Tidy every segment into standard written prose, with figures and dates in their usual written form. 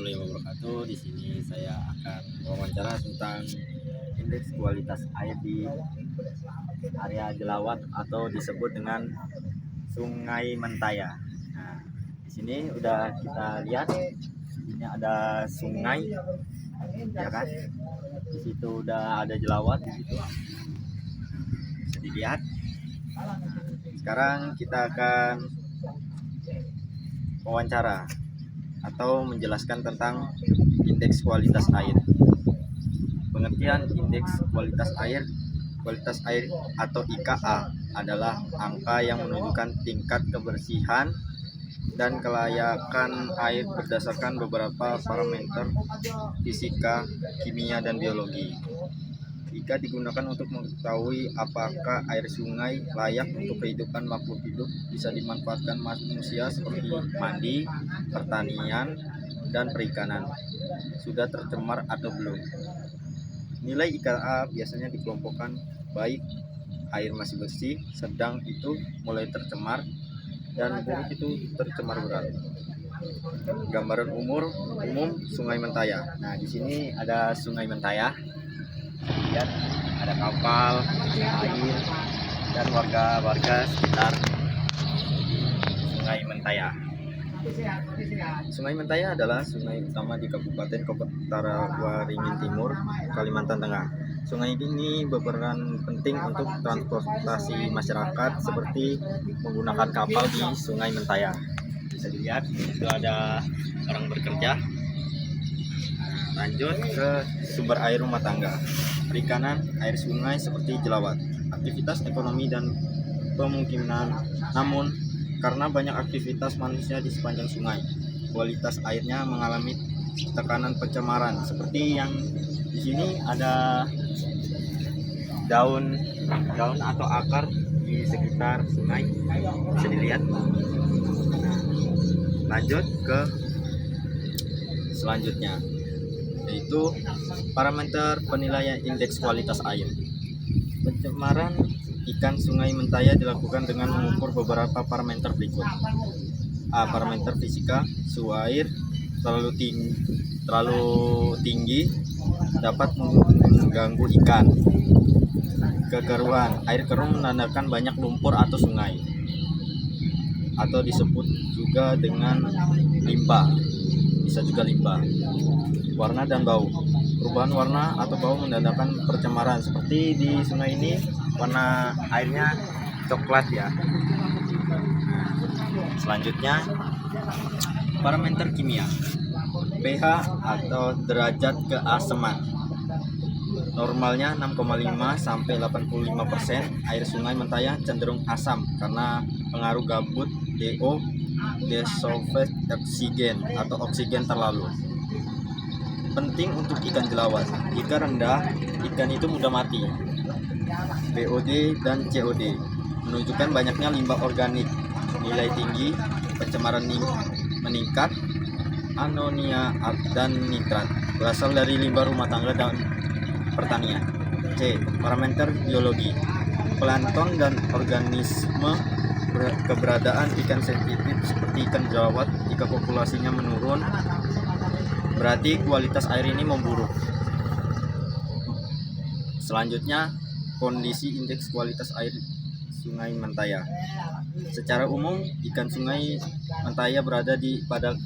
warahmatullahi wabarakatuh. Di sini saya akan wawancara tentang indeks kualitas air di area Jelawat atau disebut dengan Sungai Mentaya. Nah, di sini udah kita lihat, ini ada sungai, ya kan? Di situ udah ada Jelawat, di situ bisa dilihat. Sekarang kita akan wawancara atau menjelaskan tentang indeks kualitas air. Pengertian indeks kualitas air atau IKA adalah angka yang menunjukkan tingkat kebersihan dan kelayakan air berdasarkan beberapa parameter fisika, kimia, dan biologi. IKA digunakan untuk mengetahui apakah air sungai layak untuk kehidupan makhluk hidup, bisa dimanfaatkan manusia seperti mandi, pertanian, dan perikanan, sudah tercemar atau belum. Nilai IKA biasanya dikelompokkan baik air masih bersih, sedang itu mulai tercemar, dan buruk itu tercemar berat. Gambaran umum Sungai Mentaya. Nah, di sini ada Sungai Mentaya. Lihat, ada kapal, air, dan warga-warga sekitar Sungai Mentaya. Sungai Mentaya adalah sungai utama di Kabupaten Kota Waringin Timur, Kalimantan Tengah. Sungai ini berperan penting untuk transportasi masyarakat seperti menggunakan kapal di Sungai Mentaya. Bisa dilihat, itu ada orang bekerja. Lanjut ke sumber air rumah tangga, perikanan, air sungai seperti Jelawat, aktivitas ekonomi dan pemukiman. Namun, karena banyak aktivitas manusia di sepanjang sungai, kualitas airnya mengalami tekanan pencemaran. Seperti yang di sini ada daun atau akar di sekitar sungai, bisa dilihat. Lanjut ke selanjutnya, yaitu parameter penilaian indeks kualitas air. Pencemaran ikan Sungai Mentaya dilakukan dengan mengukur beberapa parameter berikut. A. Parameter fisika, suhu air terlalu tinggi dapat mengganggu ikan. Kekeruan, air keruh menandakan banyak lumpur atau sungai, atau disebut juga dengan limbah, bisa juga limbah. Warna dan bau, perubahan warna atau bau menandakan percemaran. Seperti di sungai ini warna airnya coklat ya. Selanjutnya, parameter kimia, pH atau derajat keasaman. Normalnya 6,5 sampai 85%. Air Sungai Mentaya cenderung asam karena pengaruh gabut, DO, desulfat oksigen atau oksigen terlalu. Penting untuk ikan Jelawat. Jika rendah, ikan itu mudah mati. BOD dan COD menunjukkan banyaknya limbah organik. Nilai tinggi, pencemaran meningkat. Amonia dan nitrat berasal dari limbah rumah tangga dan pertanian. C. Parameter biologi, plankton dan organisme. Keberadaan ikan sensitif seperti ikan Jelawat, jika populasinya menurun, berarti kualitas air ini memburuk. Selanjutnya, kondisi indeks kualitas air Sungai Mentaya. Secara umum, ikan Sungai Mentaya berada pada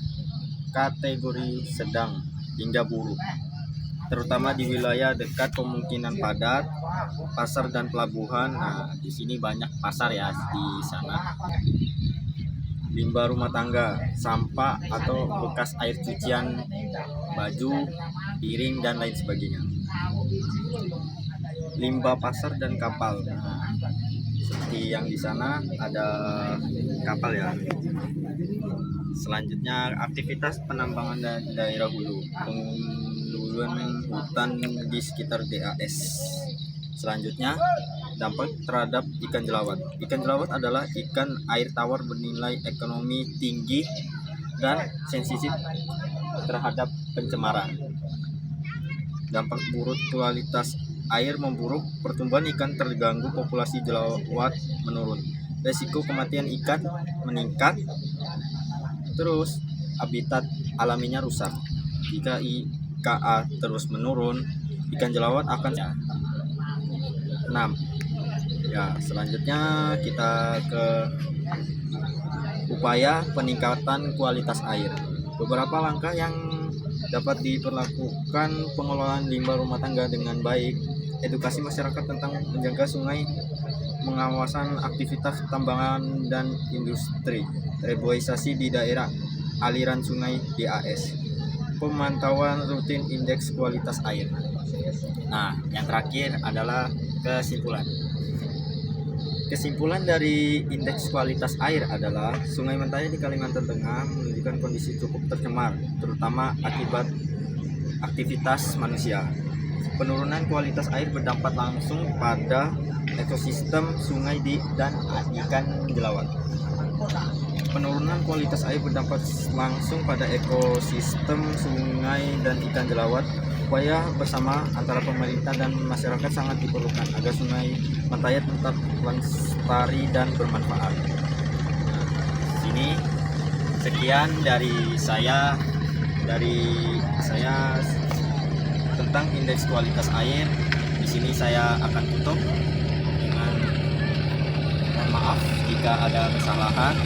kategori sedang hingga buruk, terutama di wilayah dekat pemukiman padat, pasar dan pelabuhan. Nah, di sini banyak pasar ya di sana. Limbah rumah tangga, sampah atau bekas air cucian baju, piring, dan lain sebagainya. Limbah pasar dan kapal. Nah, seperti yang di sana ada kapal ya. Selanjutnya, aktivitas penambangan daerah hulu, penghuluan hutan di sekitar DAS. Selanjutnya, dampak terhadap ikan Jelawat. Ikan Jelawat adalah ikan air tawar bernilai ekonomi tinggi dan sensitif terhadap pencemaran. Dampak buruk kualitas air memburuk, pertumbuhan ikan terganggu, populasi Jelawat menurun, resiko kematian ikan meningkat, terus habitat alaminya rusak. Jika IKA terus menurun, ikan jelawat akan 6. Ya, selanjutnya kita ke upaya peningkatan kualitas air. Beberapa langkah yang dapat diperlakukan pengelolaan limbah rumah tangga dengan baik: edukasi masyarakat tentang menjaga sungai, pengawasan aktivitas tambangan dan industri, reboisasi di daerah aliran sungai DAS, pemantauan rutin indeks kualitas air. Nah, yang terakhir adalah kesimpulan. Kesimpulan dari indeks kualitas air adalah Sungai Mentaya di Kalimantan Tengah menunjukkan kondisi cukup tercemar, terutama akibat aktivitas manusia. Penurunan kualitas air berdampak langsung pada ekosistem sungai dan ikan jelawat. Penurunan kualitas air berdampak langsung pada ekosistem sungai dan ikan jelawat. Upaya bersama antara pemerintah dan masyarakat sangat diperlukan agar Sungai Mentaya tetap lestari dan bermanfaat. Sini sekian dari saya tentang indeks kualitas air. Di sini saya akan tutup dengan mohon maaf jika ada kesalahan.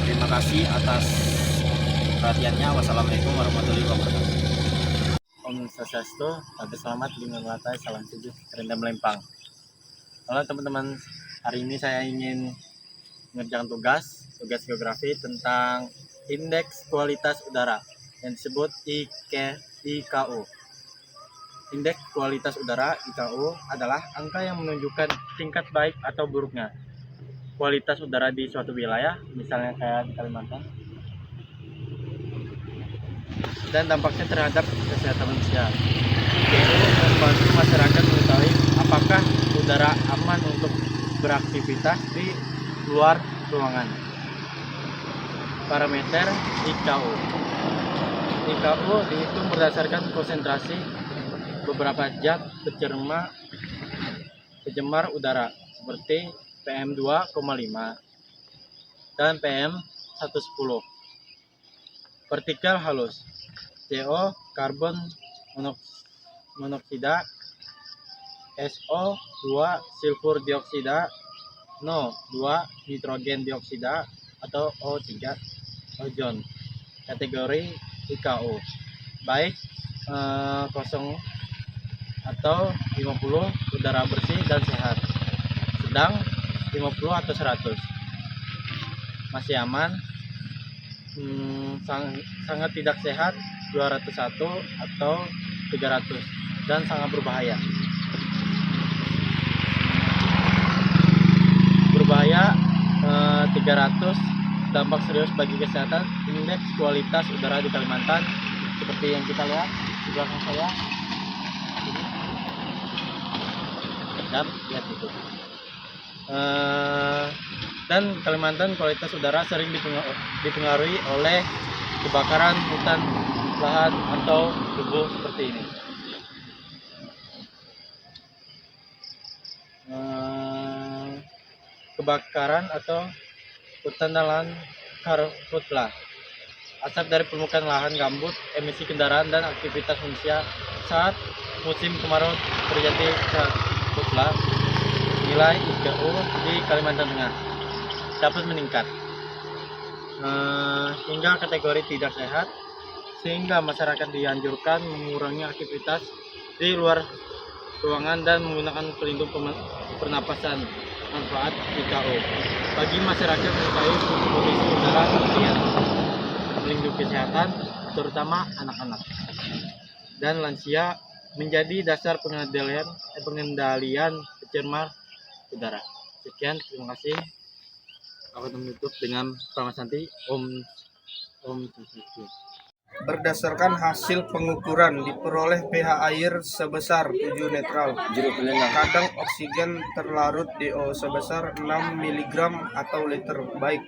Terima kasih atas perhatiannya. Wassalamualaikum warahmatullahi wabarakatuh. Om Swastiastu, Salam selamat, lingkungan Melatai, salam sejuk, rendam Lempang. Halo teman-teman, hari ini saya ingin mengerjakan tugas geografi tentang indeks kualitas udara yang disebut IKU. Indeks kualitas udara IKU adalah angka yang menunjukkan tingkat baik atau buruknya kualitas udara di suatu wilayah, misalnya kayak di Kalimantan, dan dampaknya terhadap kesehatan manusia. IKU membantu masyarakat mengetahui apakah udara aman untuk beraktivitas di luar ruangan. Parameter IKU. IKU dihitung berdasarkan konsentrasi beberapa zat pencemar udara seperti PM2,5 dan PM110. Partikel halus, CO, karbon monoksida, SO2, sulfur dioksida, NO2, nitrogen dioksida, atau O3, ozon. Kategori IKU baik 0 atau 50 udara bersih dan sehat, sedang 50 atau 100 masih aman, sangat tidak sehat 201 atau 300, dan sangat berbahaya. Berbahaya 300, dampak serius bagi kesehatan. Indeks kualitas udara di Kalimantan seperti yang kita lihat di belakang saya ini, dan lihat itu. Dan Kalimantan kualitas udara sering dipengaruhi oleh kebakaran hutan, lahan, atau debu seperti ini. Kebakaran atau hutan dan lahan karhutlah, asap dari permukaan lahan gambut, emisi kendaraan, dan aktivitas manusia saat musim kemarau terjadi karhutlah. Nilai IKU di Kalimantan Tengah dapat meningkat hingga kategori tidak sehat, sehingga masyarakat dianjurkan mengurangi aktivitas di luar ruangan dan menggunakan pelindung pernapasan. Manfaat IKU bagi masyarakat mengetahui kondisi udara harian, melindungi kesehatan terutama anak-anak dan lansia, menjadi dasar pengendalian pencemar udara. Sekian, terima kasih. Aku menutup dengan pramasanti Om Swastiastu. Berdasarkan hasil pengukuran diperoleh pH air sebesar 7 netral. Kadar oksigen terlarut DO sebesar 6 mg atau liter baik.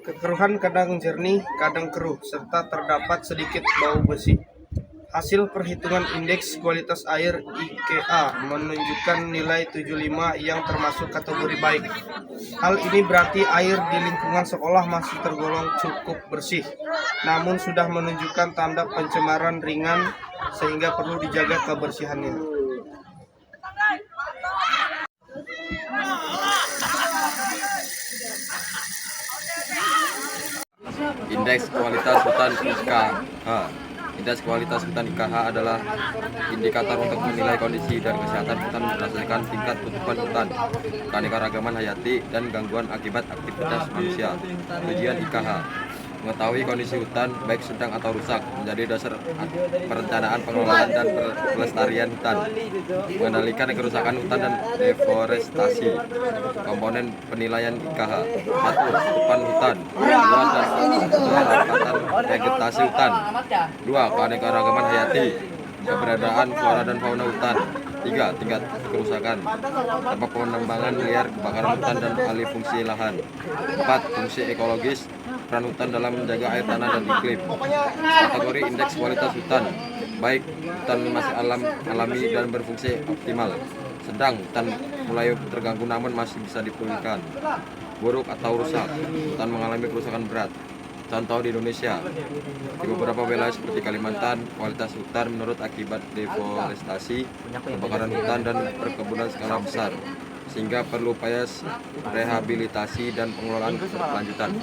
Kekeruhan kadang jernih, kadang keruh, serta terdapat sedikit bau besi. Hasil perhitungan indeks kualitas air IKA menunjukkan nilai 75 yang termasuk kategori baik. Hal ini berarti air di lingkungan sekolah masih tergolong cukup bersih, namun sudah menunjukkan tanda pencemaran ringan sehingga perlu dijaga kebersihannya. Indeks kualitas hutan IKH. Indeks kualitas hutan IKH adalah indikator untuk menilai kondisi dan kesehatan hutan berdasarkan tingkat tutupan hutan, keanekaragaman hayati, dan gangguan akibat aktivitas manusia. Tujuan IKH: mengetahui kondisi hutan baik sedang atau rusak, menjadi dasar perencanaan pengelolaan dan pelestarian hutan, mengendalikan kerusakan hutan dan deforestasi. Komponen penilaian IKH: 1. Tutupan hutan, 2. Kerapatan vegetasi hutan, 2. Keanekaragaman hayati, keberadaan flora dan fauna hutan, 3. Tingkat kerusakan, tempat penambangan liar, kebakaran hutan, dan alih fungsi lahan, 4. Fungsi ekologis, peran hutan dalam menjaga air tanah dan iklim. Kategori indeks kualitas hutan: baik, hutan masih alami dan berfungsi optimal; sedang, hutan mulai terganggu namun masih bisa dipulihkan; buruk atau rusak, hutan mengalami kerusakan berat. Contoh di Indonesia, di beberapa wilayah seperti Kalimantan, kualitas hutan menurun akibat deforestasi, kebakaran hutan, dan perkebunan skala besar, sehingga perlu upaya rehabilitasi dan pengelolaan berkelanjutan.